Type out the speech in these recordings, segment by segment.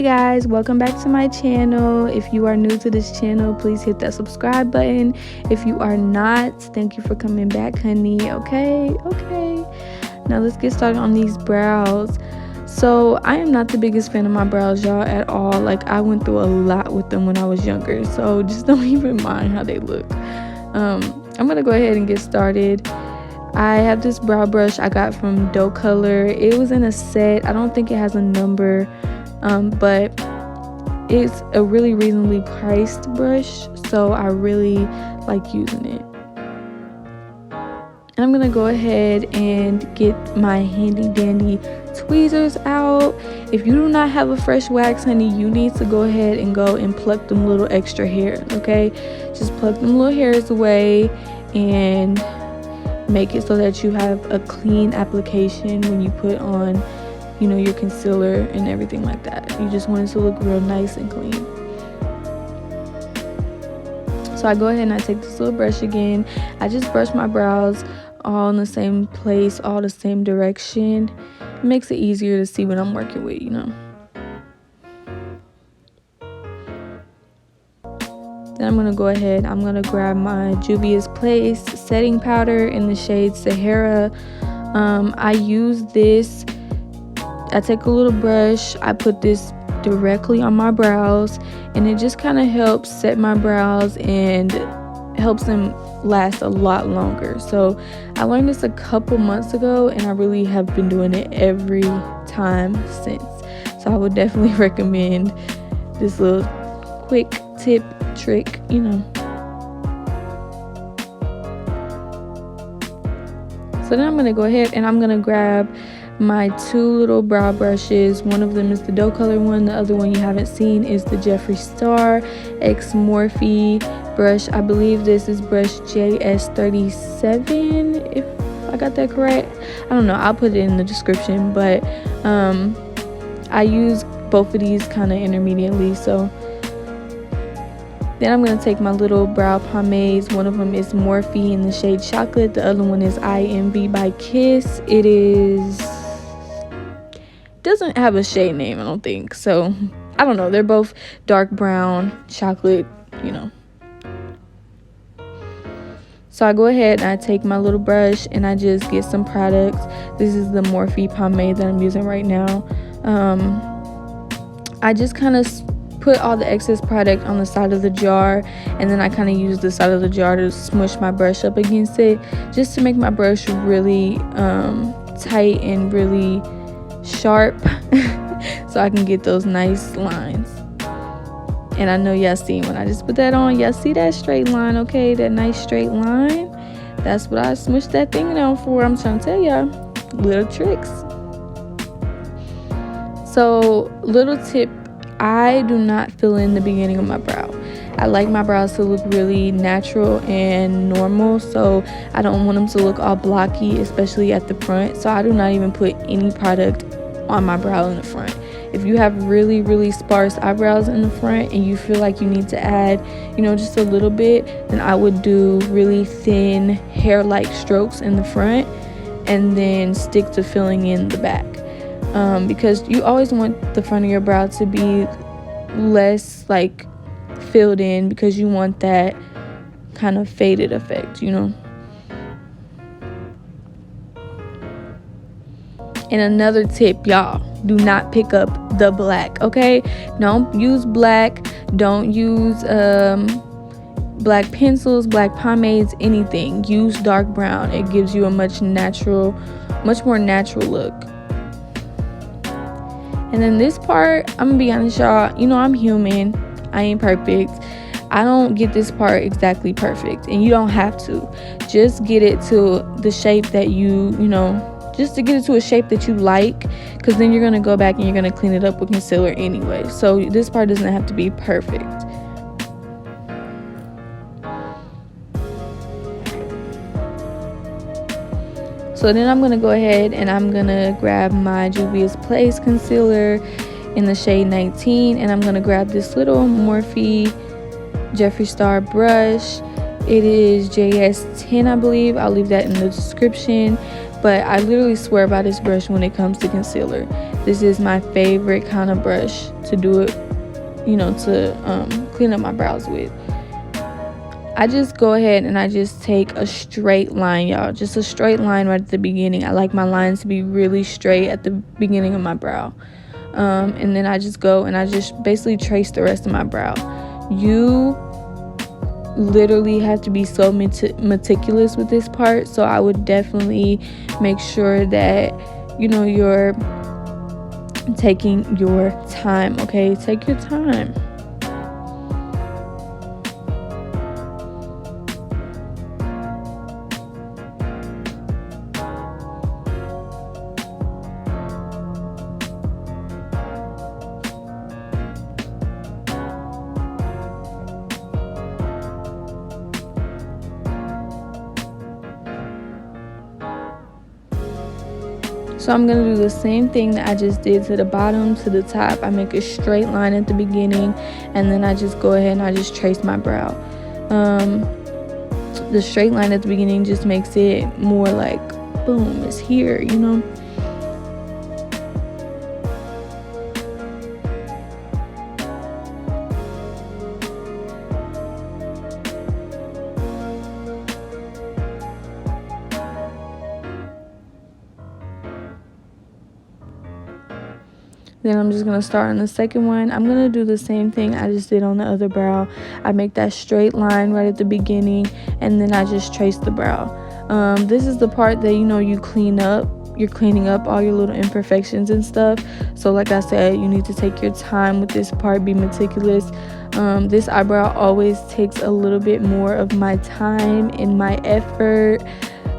Hey guys, welcome back to my channel. If you are new to this channel, please hit that subscribe button. If you are not, thank you for coming back, honey. Okay. Now let's get started on these brows. So I am not the biggest fan of my brows, y'all, at all. Like, I went through a lot with them when I was younger, so just don't even mind how they look. I'm gonna go ahead and get started. I have this brow brush I got from docolor. It was in a set. I don't think it has a number, but it's a really reasonably priced brush, so I really like using it. And I'm gonna go ahead and get my handy dandy tweezers out. If you do not have a fresh wax, honey, you need to go ahead and pluck them little extra hairs, okay? Just pluck them little hairs away and make it so that you have a clean application when you put on, you know, your concealer and everything like that. You just want it to look real nice and clean. So I go ahead and I take this little brush again. I just brush my brows all in the same place, all the same direction. It makes it easier to see what I'm working with, you know. Then I'm gonna go ahead, I'm gonna grab my Juvias Place setting powder in the shade Sahara. I use this, I take a little brush, I put this directly on my brows, and it just kind of helps set my brows and helps them last a lot longer. So I learned this a couple months ago, and I really have been doing it every time since. So I would definitely recommend this little quick tip trick, you know. So then I'm gonna go ahead and I'm gonna grab my two little brow brushes. One of them is the docolor one, the other one you haven't seen is the Xjefreestar X Morphe brush. I believe this is brush JS37, if I got that correct. I don't know, I'll put it in the description, but I use both of these kind of intermediately. So then I'm going to take my little brow pomades. One of them is Morphe in the shade Chocolate. The other one is IMB by Kiss. It doesn't have a shade name, I don't think. So, I don't know. They're both dark brown, chocolate, you know. So I go ahead and I take my little brush and I just get some products. This is the Morphe pomade that I'm using right now. I just kind of put all the excess product on the side of the jar, and then I kind of use the side of the jar to smush my brush up against it, just to make my brush really tight and really sharp so I can get those nice lines. And I know y'all seen when I just put that on, y'all see that straight line, okay? That nice straight line. That's what I smushed that thing down for. I'm trying to tell y'all little tricks. So little tip, I do not fill in the beginning of my brow. I like my brows to look really natural and normal, so I don't want them to look all blocky, especially at the front. So I do not even put any product on my brow in the front. If you have really sparse eyebrows in the front and you feel like you need to add, you know, just a little bit, then I would do really thin hair-like strokes in the front and then stick to filling in the back. Because you always want the front of your brow to be less like filled in, because you want that kind of faded effect, you know. And another tip, y'all, do not pick up the black, okay? Don't use black, don't use black pencils, black pomades, anything. Use dark brown. It gives you a much more natural look. And then this part, I'm gonna be honest, y'all, you know, I'm human, I ain't perfect. I don't get this part exactly perfect, and you don't have to. Just get it to the shape that you know, just to get it to a shape that you like, because then you're gonna go back and you're gonna clean it up with concealer anyway. So this part doesn't have to be perfect. So then I'm going to go ahead and I'm going to grab my Juvias Place concealer in the shade 19. And I'm going to grab this little Morphe Xjefreestar brush. It is JS10, I believe. I'll leave that in the description. But I literally swear by this brush when it comes to concealer. This is my favorite kind of brush to do it, you know, to clean up my brows with. I just go ahead and I just take a straight line, y'all. Just a straight line right at the beginning. I like my lines to be really straight at the beginning of my brow. And then I just go and I just basically trace the rest of my brow. You literally have to be so meticulous with this part, so I would definitely make sure that, you know, you're taking your time. Okay, take your time. So I'm going to do the same thing that I just did to the bottom to the top. I make a straight line at the beginning, and then I just go ahead and I just trace my brow. The straight line at the beginning just makes it more like, boom, it's here, you know. Then I'm just going to start on the second one. I'm going to do the same thing I just did on the other brow. I make that straight line right at the beginning, and then I just trace the brow. This is the part that, you know, you clean up. You're cleaning up all your little imperfections and stuff. So like I said, you need to take your time with this part, be meticulous. This eyebrow always takes a little bit more of my time and my effort.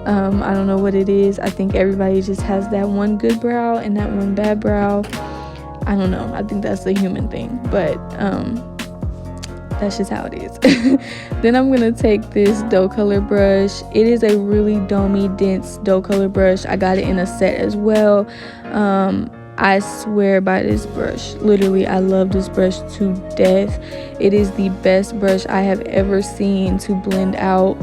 I don't know what it is. I think everybody just has that one good brow and that one bad brow. I don't know. I think that's the human thing, but that's just how it is. Then I'm gonna take this docolor brush. It is a really domey, dense docolor brush. I got it in a set as well. I swear by this brush. Literally, I love this brush to death. It is the best brush I have ever seen to blend out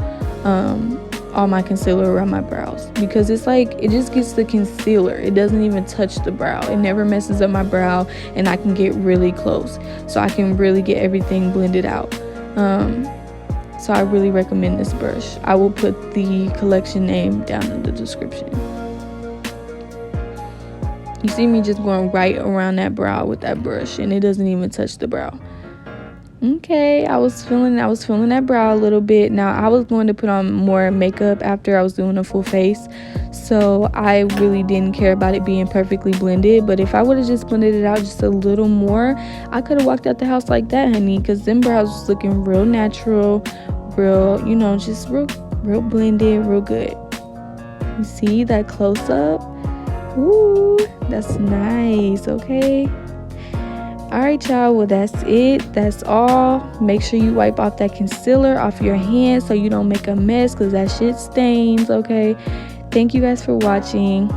all my concealer around my brows, because it's like, it just gets the concealer. It doesn't even touch the brow. It never messes up my brow, and I can get really close, so I can really get everything blended out. So I really recommend this brush. I will put the collection name down in the description. You see me just going right around that brow with that brush, and it doesn't even touch the brow. Okay, I was feeling that brow a little bit. Now, I was going to put on more makeup after I was doing a full face, so I really didn't care about it being perfectly blended. But if I would have just blended it out just a little more, I could have walked out the house like that, honey, because them brows was looking real natural, real, you know, just real blended, real good. You see that close up? Ooh, that's nice. Okay. Alright, y'all, well, that's it. That's all. Make sure you wipe off that concealer off your hands so you don't make a mess, because that shit stains. Okay, thank you guys for watching.